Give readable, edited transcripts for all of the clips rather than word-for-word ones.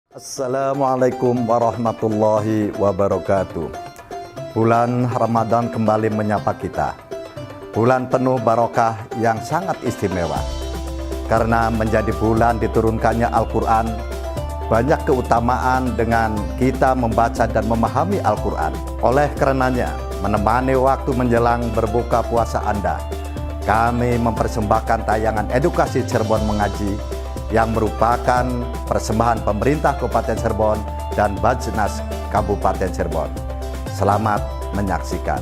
Assalamualaikum warahmatullahi wabarakatuh. Bulan Ramadan kembali menyapa kita. Bulan penuh barokah yang sangat istimewa. Karena menjadi bulan diturunkannya Al-Quran, banyak keutamaan dengan kita membaca dan memahami Al-Quran. Oleh karenanya, menemani waktu menjelang berbuka puasa Anda, kami mempersembahkan tayangan edukasi Cirebon Mengaji yang merupakan persembahan pemerintah Kabupaten Cirebon dan Bajnas Kabupaten Cirebon. Selamat menyaksikan.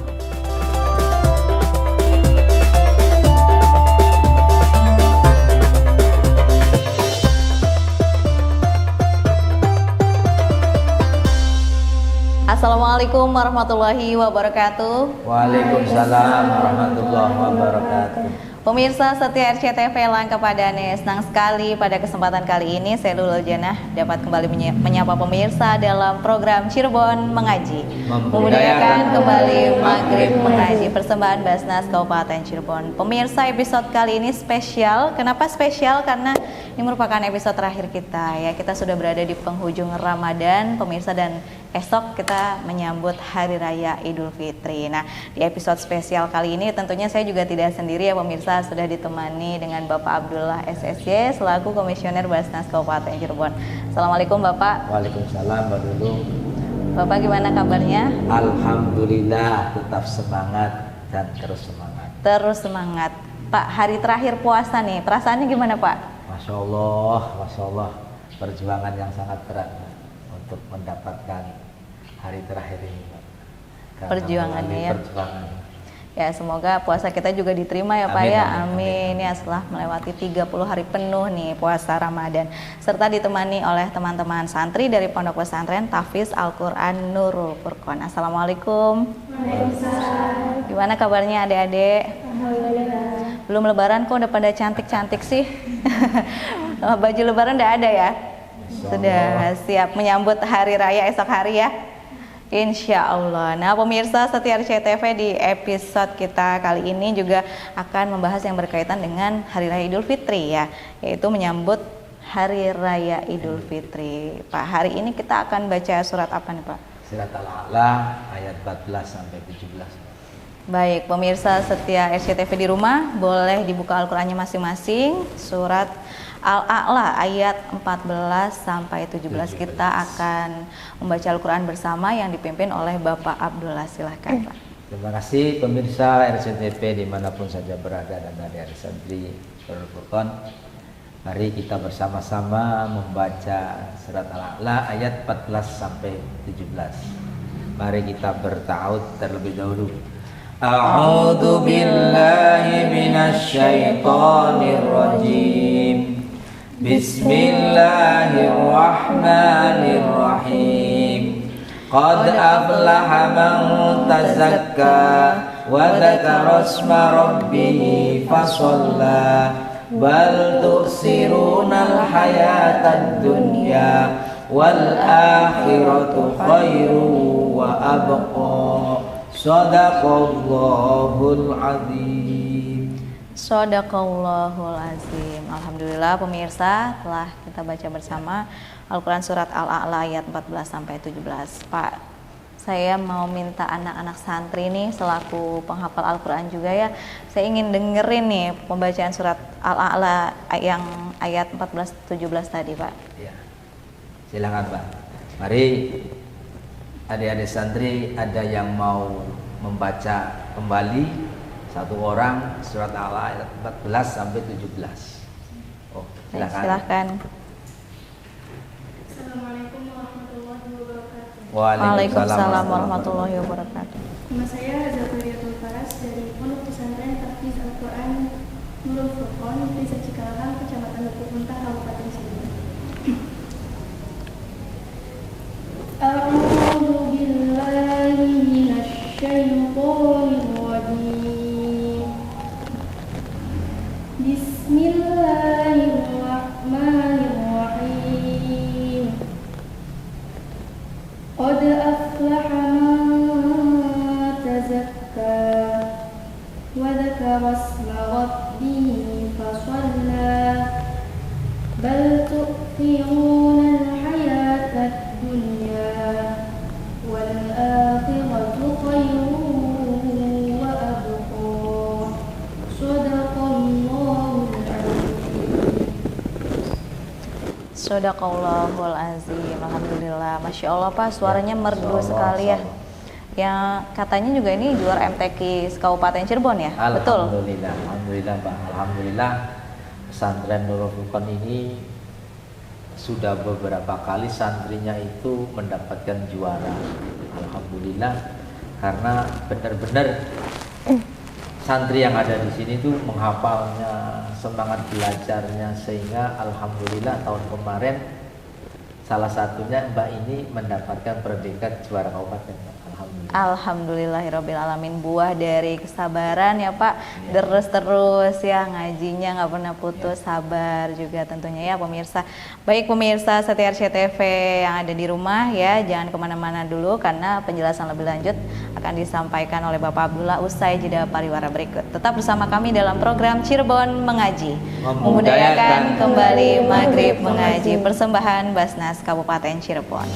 Assalamualaikum warahmatullahi wabarakatuh. Waalaikumsalam warahmatullahi wabarakatuh. Pemirsa setia RCTV Langkapadane, senang sekali pada kesempatan kali ini saya Lulul Janah dapat kembali menyapa pemirsa dalam program Cirebon Mengaji, memudayakan kembali Maghrib Mengaji, persembahan Basnas Kabupaten Cirebon. Pemirsa, episode kali ini spesial. Kenapa spesial? Karena ini merupakan episode terakhir kita ya. Kita sudah berada di penghujung Ramadan, pemirsa, dan esok kita menyambut Hari Raya Idul Fitri. Nah, di episode spesial kali ini tentunya saya juga tidak sendiri ya pemirsa, sudah ditemani dengan Bapak Abdullah SSY selaku Komisioner Basnas Kabupaten Cirebon. Assalamualaikum Bapak. Waalaikumsalam Mbak Lulu. Bapak gimana kabarnya? Alhamdulillah, tetap semangat dan terus semangat. Terus semangat. Pak, hari terakhir puasa nih, perasaannya gimana Pak? Masya Allah, perjuangan yang sangat berat untuk mendapatkan hari terakhir ini. Perjuangannya ya. Perjuangan. Ya, semoga puasa kita juga diterima ya Pak ya. Amin. Ya, setelah melewati 30 hari penuh nih puasa Ramadan, serta ditemani oleh teman-teman santri dari Pondok Pesantren Tahfiz Al-Qur'an Nurul Furqan. Assalamualaikum. Waalaikumsalam. Gimana kabarnya adik-adik? Alhamdulillah. Belum lebaran kok udah pada cantik-cantik sih. Baju lebaran udah ada ya? Sudah siap menyambut hari raya esok hari ya? Insya Allah. Nah pemirsa setia RCTV, di episode kita kali ini juga akan membahas yang berkaitan dengan Hari Raya Idul Fitri ya, yaitu menyambut Hari Raya Idul Fitri. Pak, hari ini kita akan baca surat apa nih Pak? Surat Al-A'la ayat 14 sampai 17. Baik, pemirsa setia RCTV di rumah, boleh dibuka Al-Qur'annya masing-masing. Surat Al-A'la ayat 14 sampai 17. Kita akan membaca Al-Quran bersama yang dipimpin oleh Bapak Abdullah. Silahkan Pak. Terima kasih pemirsa RCTV dimanapun saja berada dan dari santri Nurul Furqan. Mari kita bersama-sama membaca surat Al-A'la ayat 14 sampai 17. Mari kita bertaud terlebih dahulu. A'udzu billahi minasy syaithanir rajim. Bismillahirrahmanirrahim. Qad aflaha man tazakka wa dzakara isma rabbih fasalla bal tu'sirunal hayatad dunya wal akhiratu khairu wa abqa. Shadaqallahul azim. Shadaqallahul azim. Alhamdulillah pemirsa, telah kita baca bersama Al-Quran surat Al-A'la ayat 14 sampai 17. Pak, saya mau minta anak-anak santri nih selaku penghafal Al-Quran juga ya, saya ingin dengerin nih pembacaan surat Al-A'la yang ayat 14-17 tadi Pak. Ya, silakan Pak. Mari adik-adik santri, ada yang mau membaca kembali satu orang surat Al-A'la ayat 14 sampai 17. Oh, silakan. Silakan. Assalamualaikum warahmatullahi wabarakatuh. Waalaikumsalam warahmatullahi wabarakatuh. Nama saya Zakariatul Faras dari Pondok Pesantren Tahfiz Al-Qur'an Nurul Furqan, Desa Cikalahang, Kecamatan Dukuh Muntah, Kabupaten Cirebon. A'udzu billahi minasy syaithanir rajim. Bismillahirrahmanirrahim. Qad aflaha man tazakka wa dzakara isma rabbih fasalla bal tu'thiruna al-hayata Sodaqallahul azim. Alhamdulillah. Masya Allah Pak, suaranya merdu sekali ya. Yang katanya juga ini juara MTQ Kabupaten Cirebon ya? Betul? Alhamdulillah, Alhamdulillah Pak. Alhamdulillah pesantren Nurul Furqon ini sudah beberapa kali santrinya itu mendapatkan juara. Alhamdulillah, karena benar-benar santri yang ada di sini tuh menghafalnya, semangat belajarnya, sehingga alhamdulillah tahun kemarin salah satunya Mbak ini mendapatkan predikat juara kabupaten. Alhamdulillahirabbil alamin, buah dari kesabaran ya Pak, terus ya ngajinya nggak pernah putus, sabar juga tentunya ya pemirsa. Baik pemirsa setia RCTV yang ada di rumah ya, jangan kemana-mana dulu karena penjelasan lebih lanjut akan disampaikan oleh Bapak Abdullah usai jeda pariwara berikut. Tetap bersama kami dalam program Cirebon Mengaji, memudayakan kembali Maghrib Mengaji, persembahan Basnas Kabupaten Cirebon.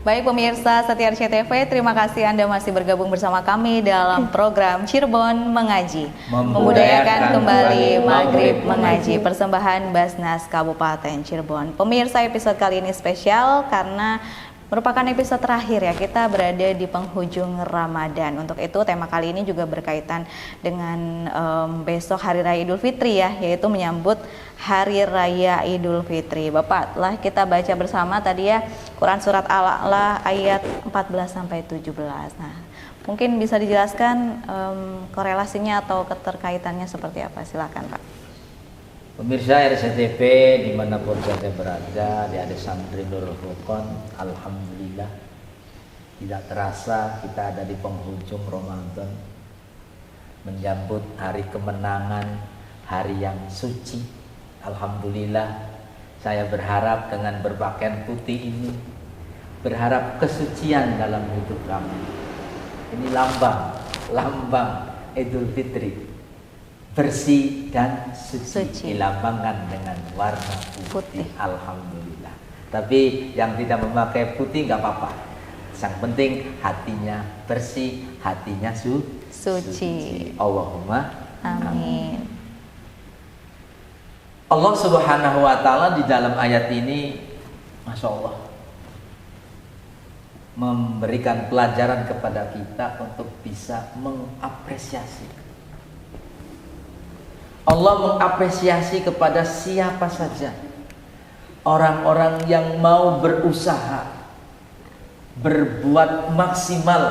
Baik pemirsa setia RCTV, terima kasih Anda masih bergabung bersama kami dalam program Cirebon Mengaji, memudayakan kembali Maghrib Mengaji, persembahan Basnas Kabupaten Cirebon. Pemirsa, episode kali ini spesial karena merupakan episode terakhir ya, kita berada di penghujung Ramadan. Untuk itu tema kali ini juga berkaitan dengan besok Hari Raya Idul Fitri ya, yaitu menyambut Hari Raya Idul Fitri. Bapak, telah kita baca bersama tadi ya Quran Surat Al-A'la ayat 14-17. Nah, mungkin bisa dijelaskan korelasinya atau keterkaitannya seperti apa? Silakan Pak. Pemirsa RCTV dimanapun saja berada, di adik santri Nurul Furqon, alhamdulillah tidak terasa kita ada di penghujung Ramadan, menyambut hari kemenangan, hari yang suci. Alhamdulillah, saya berharap dengan berpakaian putih ini, berharap kesucian dalam hidup kami. Ini lambang Idul Fitri, bersih dan suci, dilambangkan dengan warna putih. Alhamdulillah. Tapi yang tidak memakai putih nggak apa-apa. Yang penting hatinya bersih, hatinya suci. Allahumma amin. Allah Subhanahu wa Ta'ala di dalam ayat ini, Masya Allah, memberikan pelajaran kepada kita untuk bisa mengapresiasi. Allah mengapresiasi kepada siapa saja orang-orang yang mau berusaha, berbuat maksimal,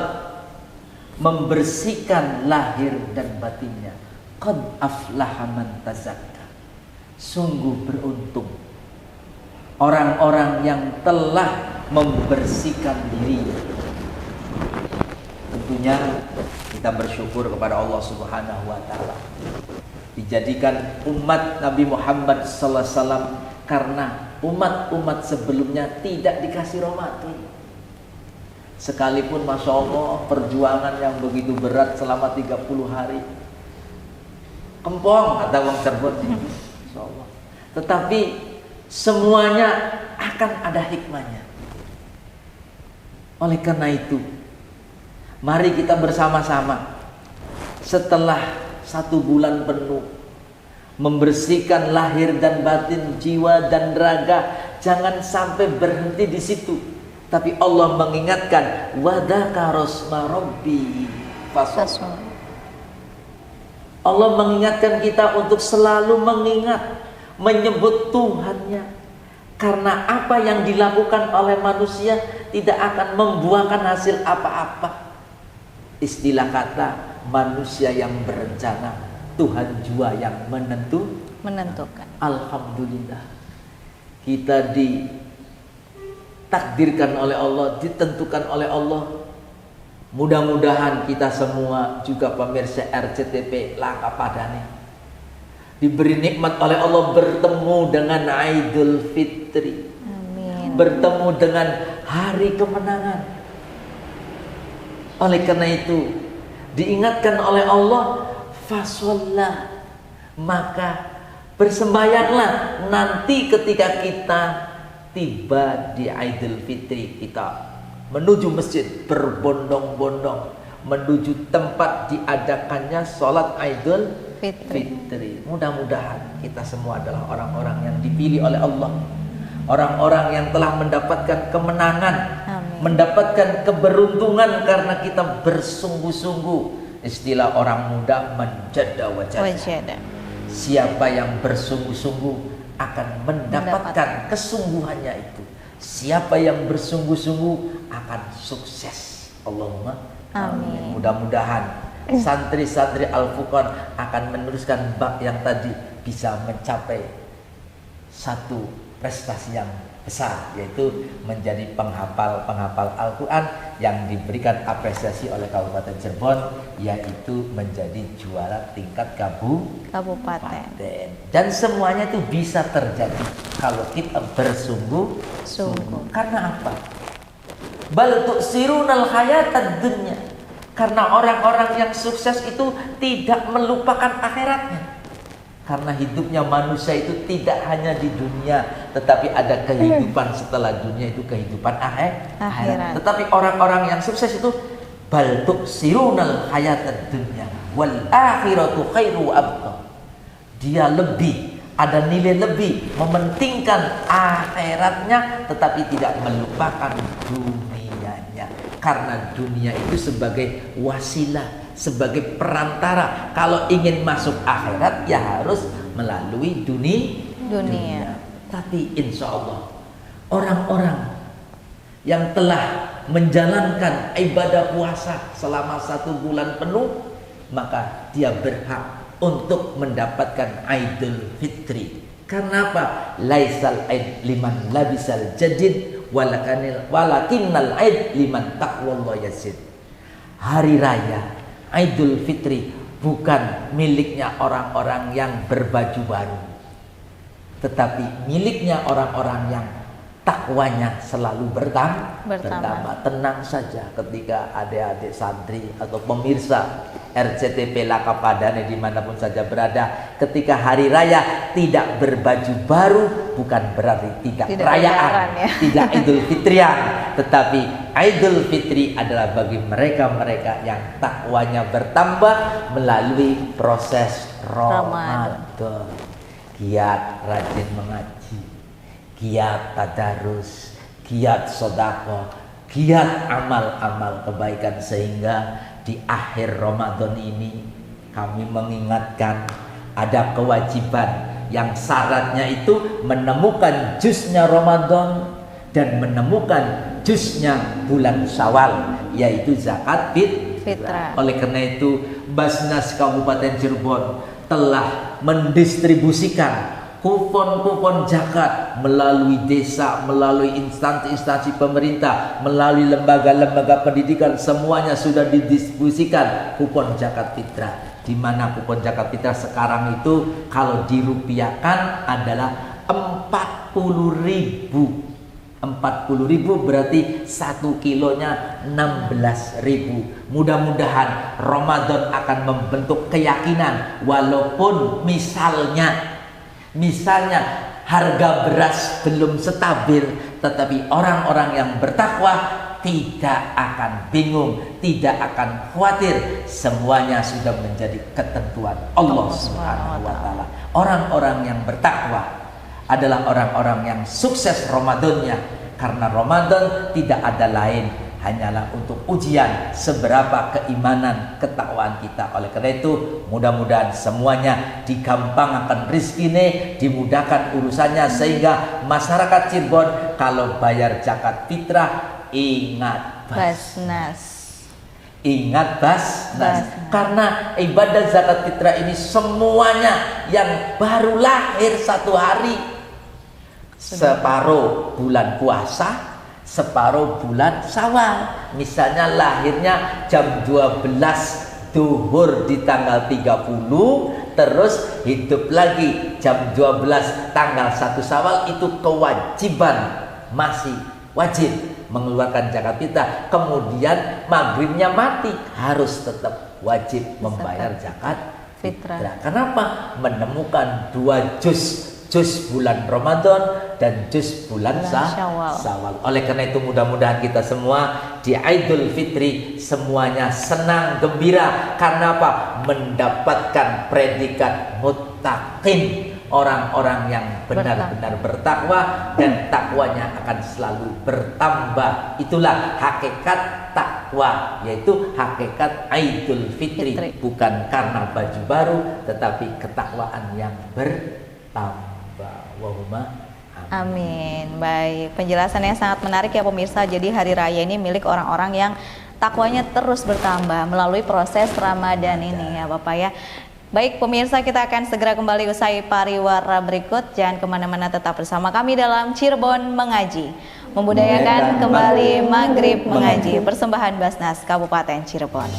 membersihkan lahir dan batinnya. Qad aflaha man tazakka. Sungguh beruntung orang-orang yang telah membersihkan diri. Tentunya kita bersyukur kepada Allah Subhanahu wa Ta'ala, dijadikan umat Nabi Muhammad sallallahu alaihi wasallam, karena umat-umat sebelumnya tidak dikasih Ramadan. Sekalipun Masya Allah perjuangan yang begitu berat selama 30 hari, kempong kata wong Cirebon, Masya Allah. Tetapi semuanya akan ada hikmahnya. Oleh karena itu, mari kita bersama-sama setelah 1 bulan penuh membersihkan lahir dan batin, jiwa dan raga. Jangan sampai berhenti di situ, tapi Allah mengingatkan, wa dzakara rasma rabbi fasalla. Allah mengingatkan kita untuk selalu mengingat, menyebut Tuhannya. Karena apa yang dilakukan oleh manusia tidak akan membuahkan hasil apa-apa. Istilah kata manusia yang berencana, Tuhan jua yang menentukan. Alhamdulillah, kita ditakdirkan oleh Allah, ditentukan oleh Allah. Mudah-mudahan kita semua juga pemirsa RCTP Langkah Padane diberi nikmat oleh Allah bertemu dengan Idul Fitri. Amin. Bertemu dengan hari kemenangan. Oleh karena itu diingatkan oleh Allah, fashollah, maka bersembahyanglah nanti ketika kita tiba di Idul Fitri, kita menuju masjid berbondong-bondong menuju tempat diadakannya sholat Idul Fitri. Mudah-mudahan kita semua adalah orang-orang yang dipilih oleh Allah, orang-orang yang telah mendapatkan kemenangan. Amin. Mendapatkan keberuntungan karena kita bersungguh-sungguh. Istilah orang muda, menjada wajada. Siapa yang bersungguh-sungguh akan mendapatkan kesungguhannya itu. Siapa yang bersungguh-sungguh akan sukses. Allahumma amin. Mudah-mudahan santri-santri Al-Furqan akan meneruskan bab yang tadi bisa mencapai satu prestasi yang besar, yaitu menjadi penghafal Al-Quran yang diberikan apresiasi oleh Kabupaten Cirebon, yaitu menjadi juara tingkat kabupaten. Dan semuanya itu bisa terjadi kalau kita bersungguh-sungguh. Karena apa? Bal tu'sirunal hayatad dunya. Karena orang-orang yang sukses itu tidak melupakan akhiratnya. Karena hidupnya manusia itu tidak hanya di dunia, tetapi ada kehidupan setelah dunia, itu kehidupan akhirat. Tetapi orang-orang yang sukses itu bal tu'sirunal hayatad dunya wal akhiratu khairu abqa. Dia lebih, ada nilai lebih, mementingkan akhiratnya tetapi tidak melupakan dunianya. Karena dunia itu sebagai wasilah, sebagai perantara. Kalau ingin masuk akhirat ya harus melalui dunia. Tapi insya Allah orang-orang yang telah menjalankan ibadah puasa selama 1 bulan penuh, maka dia berhak untuk mendapatkan Idul Fitri. Karena apa? Laisal aid liman labisal jadid walakinnal aid liman taqwallah yazid. Hari raya Idul Fitri bukan miliknya orang-orang yang berbaju baru, tetapi miliknya orang-orang yang takwanya selalu bertambah. Tenang saja ketika adik-adik santri atau pemirsa RCTP Langkah Padane dimanapun saja berada, ketika hari raya tidak berbaju baru bukan berarti tidak perayaan, tidak Idul Fitrian, tetapi Idul Fitri adalah bagi mereka-mereka yang takwanya bertambah melalui proses Ramadan. Giat rajin mengaji, giat tadarus, giat sedekah, giat amal-amal kebaikan, sehingga di akhir Ramadan ini kami mengingatkan ada kewajiban yang syaratnya itu menemukan jusnya Ramadan dan menemukan jusnya bulan Syawal, yaitu zakat fitrah. Oleh karena itu Basnas Kabupaten Cirebon telah mendistribusikan kupon-kupon zakat melalui desa, melalui instansi-instansi pemerintah, melalui lembaga-lembaga pendidikan, semuanya sudah didistribusikan kupon zakat fitrah. Di mana kupon zakat fitrah sekarang itu kalau dirupiahkan adalah 40.000. 40.000 berarti 1 kilonya 16.000. Mudah-mudahan Ramadan akan membentuk keyakinan, walaupun misalnya harga beras belum stabil, tetapi orang-orang yang bertakwa tidak akan bingung, tidak akan khawatir. Semuanya sudah menjadi ketentuan Allah Subhanahu wa Ta'ala. Orang-orang yang bertakwa adalah orang-orang yang sukses Ramadannya, karena Ramadan tidak ada lain hanyalah untuk ujian seberapa keimanan ketakwaan kita. Oleh karena itu mudah-mudahan semuanya digampangkan rizkine, dimudahkan urusannya, sehingga masyarakat Cirebon kalau bayar zakat fitrah ingat Basnas. Ingat Basnas. Karena ibadah zakat fitrah ini semuanya yang baru lahir satu hari, separuh bulan puasa, separuh bulan Syawal. Misalnya lahirnya jam 12 duhur di tanggal 30, terus hidup lagi jam 12 tanggal 1 Syawal, itu kewajiban, masih wajib mengeluarkan zakat fitrah. Kemudian maghribnya mati, harus tetap wajib membayar zakat fitrah. Kenapa? Menemukan 2 juz bulan Ramadan dan juz bulan Syawal. Oleh karena itu mudah-mudahan kita semua di Idul Fitri semuanya senang gembira. Karena apa? Mendapatkan predikat muttaqin, orang-orang yang benar-benar bertakwa, dan takwanya akan selalu bertambah. Itulah hakikat takwa, yaitu hakikat Idul Fitri. Bukan karena baju baru, tetapi ketakwaan yang bertambah. Wahumma amin. Baik, penjelasannya sangat menarik ya pemirsa. Jadi hari raya ini milik orang-orang yang takwanya terus bertambah melalui proses Ramadan ini ya Bapak ya. Baik pemirsa, kita akan segera kembali usai pariwara berikut. Jangan kemana-mana, tetap bersama kami dalam Cirebon Mengaji, membudayakan kembali Maghrib Mengaji, persembahan Basnas Kabupaten Cirebon.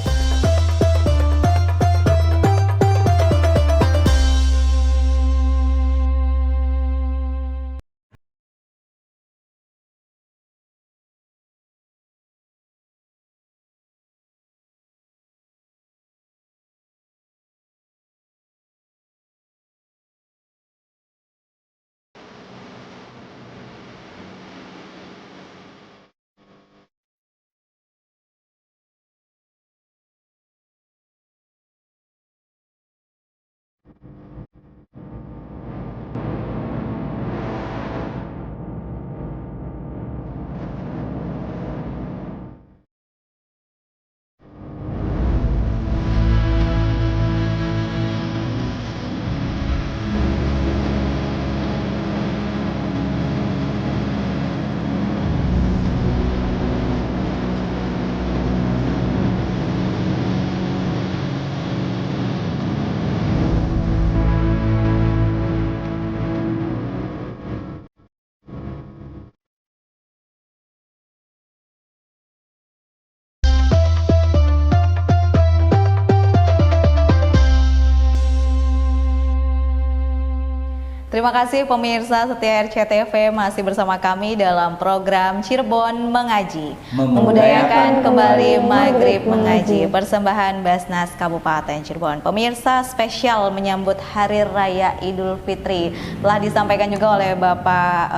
Terima kasih pemirsa setia RCTV, masih bersama kami dalam program Cirebon Mengaji, membudayakan kembali Maghrib Mengaji, persembahan Basnas Kabupaten Cirebon. Pemirsa, spesial menyambut Hari Raya Idul Fitri, telah disampaikan juga oleh Bapak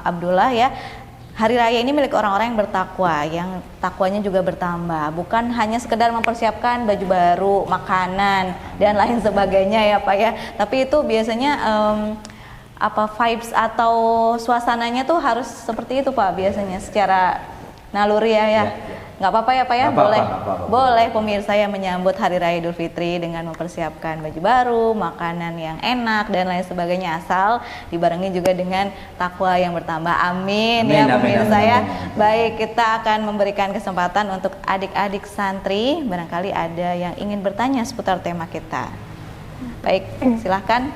Abdullah ya. Hari raya ini milik orang-orang yang bertakwa, yang takwanya juga bertambah. Bukan hanya sekedar mempersiapkan baju baru, makanan, dan lain sebagainya ya Pak ya. Tapi itu biasanya vibes atau suasananya tuh harus seperti itu Pak, biasanya secara naluri ya. Nggak apa-apa ya Pak ya, boleh pemirsa yang menyambut Hari Raya Idul Fitri dengan mempersiapkan baju baru, makanan yang enak dan lain sebagainya, asal dibarengi juga dengan takwa yang bertambah. Amin ya pemirsa ya. Baik, kita akan memberikan kesempatan untuk adik-adik santri, barangkali ada yang ingin bertanya seputar tema kita. Baik, silahkan.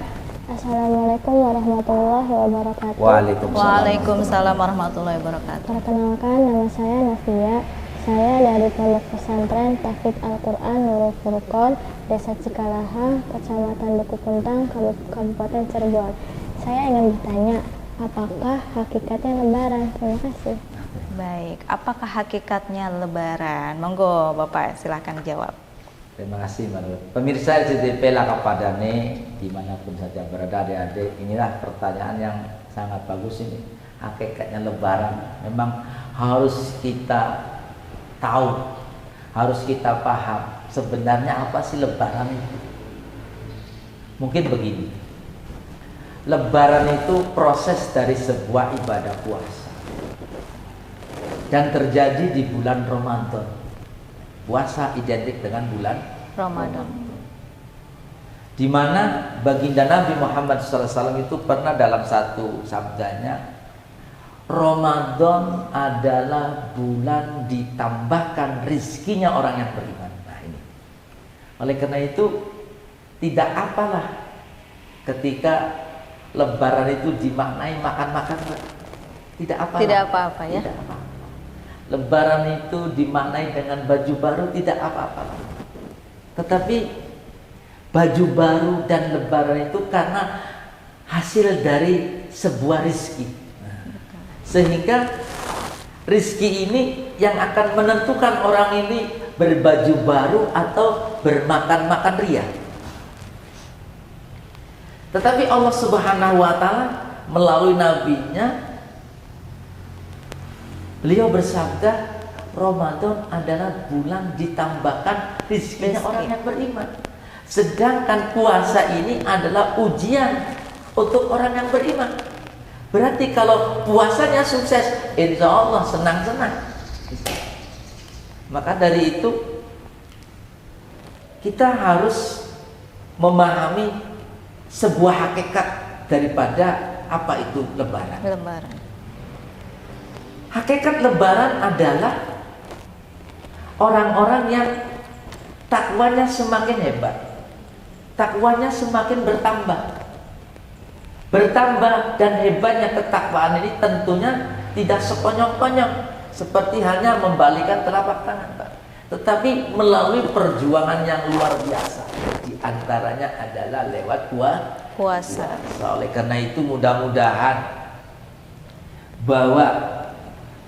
Assalamualaikum warahmatullahi wabarakatuh. Waalaikumsalam warahmatullahi wabarakatuh. Perkenalkan, nama saya Nafia. Saya dari Pondok Pesantren Tahfidz Al-Quran Nurul Furqon, Desa Cikalaha, Kecamatan Duku Puntang, Kabupaten Cirebon. Saya ingin bertanya, apakah hakikatnya Lebaran? Terima kasih. Baik, apakah hakikatnya Lebaran? Monggo Bapak, silahkan jawab. Terima kasih Mbak. Pemirsa RCTV Lakapadane dimanapun saja berada, adik-adik, inilah pertanyaan yang sangat bagus ini. Hakikatnya Lebaran memang harus kita tahu, harus kita paham sebenarnya apa sih Lebaran itu. Mungkin begini, Lebaran itu proses dari sebuah ibadah puasa. dan terjadi di bulan Ramadan. Puasa identik dengan bulan Ramadan. Di mana baginda Nabi Muhammad SAW itu pernah dalam satu sabdanya, Ramadan adalah bulan ditambahkan rizkinya orang yang beriman. Nah ini, oleh karena itu tidak apalah ketika Lebaran itu dimaknai makan-makan, tidak apa-apa. Tidak apa-apa ya. Tidak apa-apa. Lebaran itu dimaknai dengan baju baru, tidak apa-apa. Tetapi baju baru dan Lebaran itu karena hasil dari sebuah rizki. Sehingga rizki ini yang akan menentukan orang ini berbaju baru atau bermakan-makan ria. Tetapi Allah Subhanahu wa Ta'ala melalui nabinya, beliau bersabda, Ramadan adalah bulan ditambahkan rizkinya orang yang beriman. Sedangkan puasa ini adalah ujian untuk orang yang beriman. Berarti kalau puasanya sukses, insya Allah senang-senang. Maka dari itu kita harus memahami sebuah hakikat daripada apa itu Lebaran. Lebaran. Hakikat Lebaran adalah orang-orang yang takwanya semakin hebat, takwanya semakin bertambah. Bertambah dan hebatnya ketakwaan ini tentunya tidak sekonyong-konyong seperti hanya membalikan telapak tangan, Pak. Tetapi melalui perjuangan yang luar biasa. Di antaranya adalah lewat Puasa. Oleh karena itu mudah-mudahan bahwa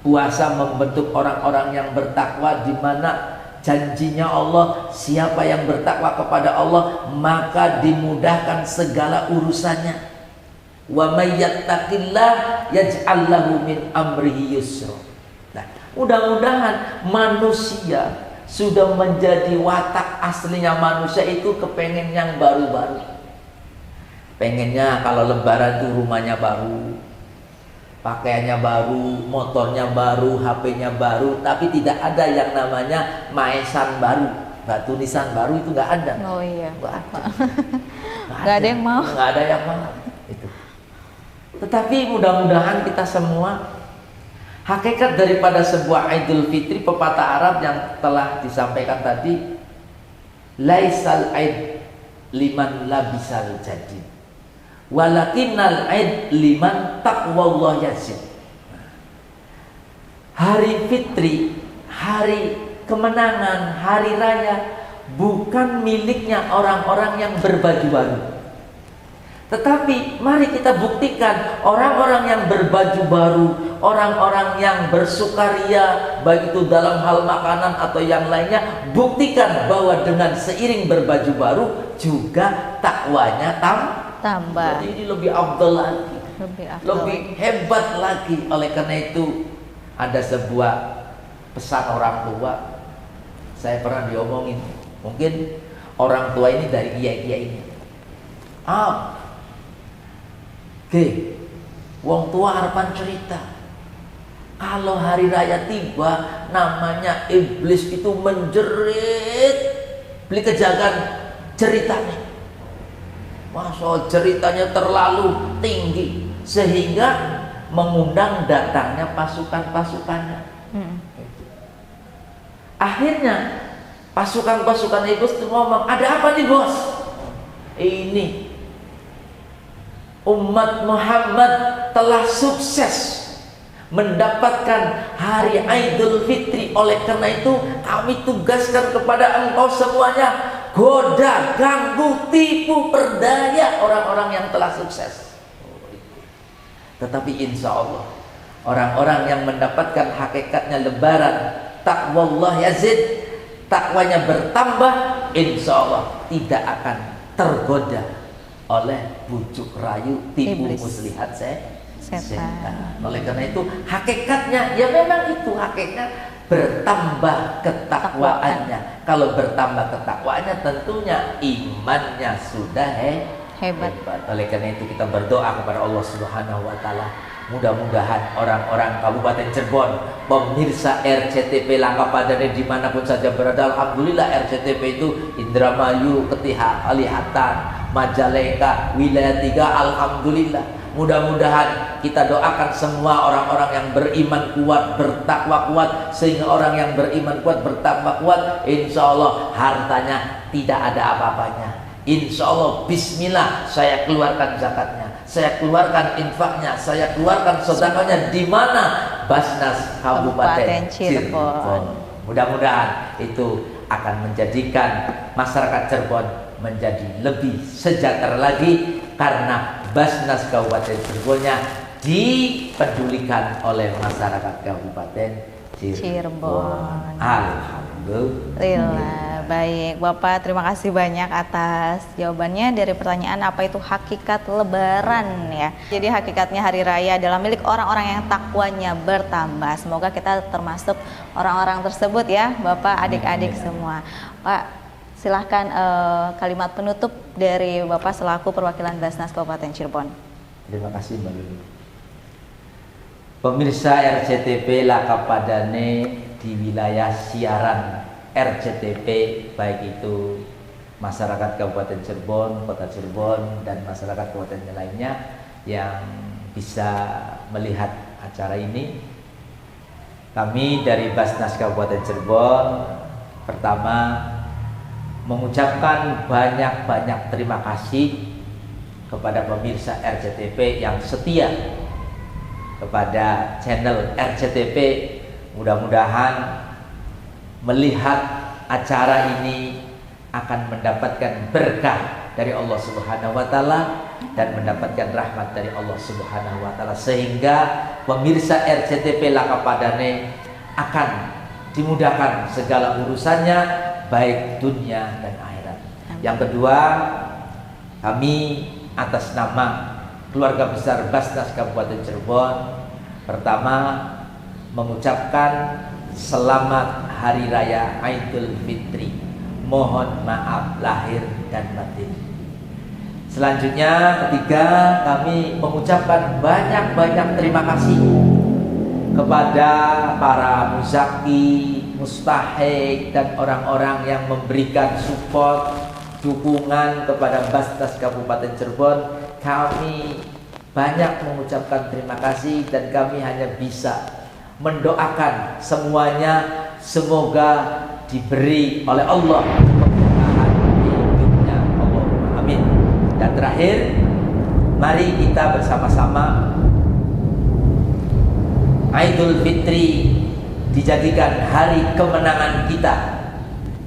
puasa membentuk orang-orang yang bertakwa, di mana janjinya Allah, siapa yang bertakwa kepada Allah maka dimudahkan segala urusannya. Wa may yattaqillah yaj'al lahu min amrihi yusra. Nah, mudah-mudahan manusia sudah menjadi watak aslinya manusia itu kepengen yang baru-baru. Pengennya kalau Lebaran itu rumahnya baru, pakaiannya baru, motornya baru, HP-nya baru, tapi tidak ada yang namanya maesan baru, batu nisan baru, itu nggak ada. Oh iya. Nggak ada. Nggak ada yang mau. Nggak ada yang mau. Itu. Tetapi mudah-mudahan kita semua, hakikat daripada sebuah Idul Fitri, pepatah Arab yang telah disampaikan tadi, laisal aid liman labisal jadid, walakinnal aid liman taqwallah yazid. Hari Fitri, hari kemenangan, hari raya bukan miliknya orang-orang yang berbaju baru. Tetapi mari kita buktikan, orang-orang yang berbaju baru, orang-orang yang bersukaria, baik itu dalam hal makanan atau yang lainnya, buktikan bahwa dengan seiring berbaju baru juga takwanya Tambah. Jadi ini lebih afdal lagi, lebih hebat lagi. Oleh karena itu ada sebuah pesan orang tua, saya pernah diomongin, mungkin orang tua ini dari kiai-kiai ini. Oke, wong tua harapan cerita. Kalau hari raya tiba, namanya iblis itu menjerit, beli kejagan ceritanya. Masa ceritanya terlalu tinggi sehingga mengundang datangnya pasukan-pasukannya. Akhirnya pasukan-pasukan iblis itu ngomong, ada apa nih bos? Ini umat Muhammad telah sukses mendapatkan hari Idul Fitri. Oleh karena itu kami tugaskan kepada engkau semuanya, goda, ganggu, tipu, perdaya orang-orang yang telah sukses. Tetapi insya Allah orang-orang yang mendapatkan hakikatnya Lebaran, taqwallah yazid, takwanya bertambah, insya Allah tidak akan tergoda oleh bujuk rayu, tipu Iblis. muslihat Setan. Oleh karena itu hakikatnya ya memang itu hakikatnya bertambah ketakwaannya. Kalau bertambah ketakwaannya tentunya imannya sudah Hebat. Oleh karena itu kita berdoa kepada Allah Subhanahu wa taala, Mudah-mudahan orang-orang Kabupaten Cirebon, pemirsa RCTP Langkapadane dimanapun saja berada, alhamdulillah RCTP itu Indramayu, Kelihatan, Majalengka, Wilayah 3, alhamdulillah. Mudah-mudahan kita doakan semua orang-orang yang beriman kuat, bertakwa kuat, sehingga orang yang beriman kuat, bertakwa kuat, insya Allah hartanya tidak ada apa-apanya. Insya Allah, bismillah, saya keluarkan zakatnya, saya keluarkan infaknya, saya keluarkan sedekahnya di mana? Basnas Kabupaten Cirebon. Mudah-mudahan itu akan menjadikan masyarakat Cirebon menjadi lebih sejahtera lagi karena Basnas Kabupaten Cirebonnya dipedulikan oleh masyarakat Kabupaten Cirebon. Alhamdulillah. Baik, Bapak, terima kasih banyak atas jawabannya dari pertanyaan apa itu hakikat Lebaran ya. Jadi hakikatnya hari raya adalah milik orang-orang yang takwanya bertambah. Semoga kita termasuk orang-orang tersebut ya, Bapak, adik-adik semua. Pak, silahkan kalimat penutup dari Bapak selaku perwakilan Basnas Kabupaten Cirebon. Terima kasih Mbak Lulu. Pemirsa RCTP Langkapadane di wilayah siaran RCTP, baik itu masyarakat Kabupaten Cirebon, Kota Cirebon, dan masyarakat kabupaten lainnya yang bisa melihat acara ini. Kami dari Basnas Kabupaten Cirebon pertama mengucapkan banyak-banyak terima kasih kepada pemirsa RCTP yang setia kepada channel RCTP. Mudah-mudahan melihat acara ini akan mendapatkan berkah dari Allah Subhanahu wa taala dan mendapatkan rahmat dari Allah Subhanahu wa taala, sehingga pemirsa RCTP Langkapadane akan dimudahkan segala urusannya baik dunia dan akhirat. Yang kedua, kami atas nama keluarga besar Basnas Kabupaten Cirebon pertama mengucapkan selamat Hari Raya Idul Fitri. Mohon maaf lahir dan batin. Selanjutnya, ketiga, kami mengucapkan banyak-banyak terima kasih kepada para muzaki, mustahik, dan orang-orang yang memberikan support, dukungan kepada Basnas Kabupaten Cirebon. Kami banyak mengucapkan terima kasih dan kami hanya bisa mendoakan semuanya semoga diberi oleh Allah keberkahan di hidupnya. Allahumma amin. Dan terakhir, mari kita bersama-sama Idul Fitri dijadikan hari kemenangan kita,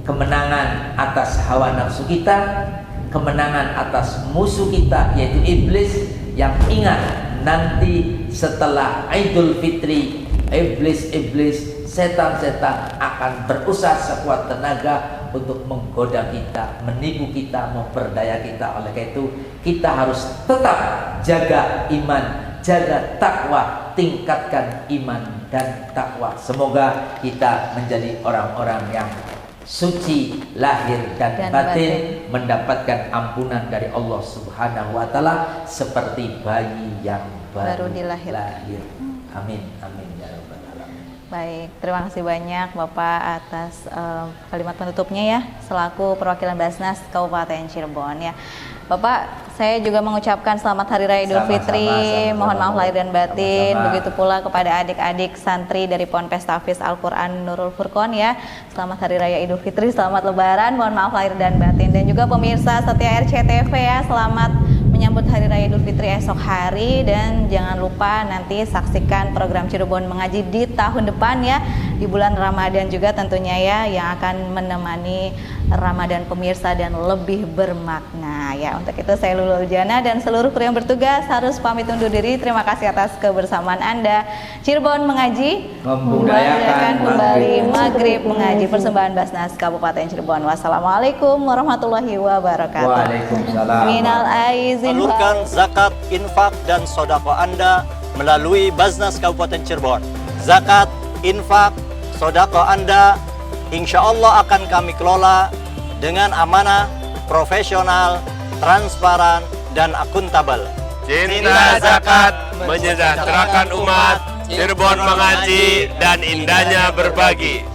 kemenangan atas hawa nafsu kita, kemenangan atas musuh kita yaitu iblis. Yang ingat, nanti setelah Idul Fitri, iblis-iblis, setan-setan akan berusaha sekuat tenaga untuk menggoda kita, menipu kita, memperdaya kita. Oleh karena itu, kita harus tetap jaga iman, jaga takwa, tingkatkan iman dan takwa. Semoga kita menjadi orang-orang yang suci lahir dan batin, mendapatkan ampunan dari Allah Subhanahu wa taala seperti bayi yang baru lahir. Amin amin ya rabbal alamin. Baik, terima kasih banyak Bapak atas kalimat penutupnya ya selaku perwakilan Basnas Kabupaten Cirebon ya. Bapak, saya juga mengucapkan selamat Hari Raya Idul Fitri. Mohon maaf lahir dan batin. Begitu pula kepada adik-adik santri dari Ponpes Tahfiz Al-Quran Nurul Furqon ya. Selamat Hari Raya Idul Fitri, selamat Lebaran. Mohon maaf lahir dan batin. Dan juga pemirsa setia RCTV ya, selamat menyambut Hari Raya Idul Fitri esok hari. Dan jangan lupa nanti saksikan program Cirebon Mengaji di tahun depan ya, di bulan Ramadan juga tentunya ya, yang akan menemani Ramadan pemirsa dan lebih bermakna ya. Untuk itu saya Lulul Jana dan seluruh kru yang bertugas harus pamit undur diri. Terima kasih atas kebersamaan Anda. Cirebon Mengaji membudayakan kembali Maghrib Mengaji, persembahan Basnas Kabupaten Cirebon. Wassalamualaikum warahmatullahi wabarakatuh. Waalaikumsalam. Minal aizin. Salurkan zakat, infak, dan sodako Anda melalui Basnas Kabupaten Cirebon. Zakat, infak, sodako Anda insya Allah akan kami kelola dengan amanah, profesional, transparan, dan akuntabel. cinta zakat, menyejahterakan umat, Cirebon mengaji, dan indahnya berbagi.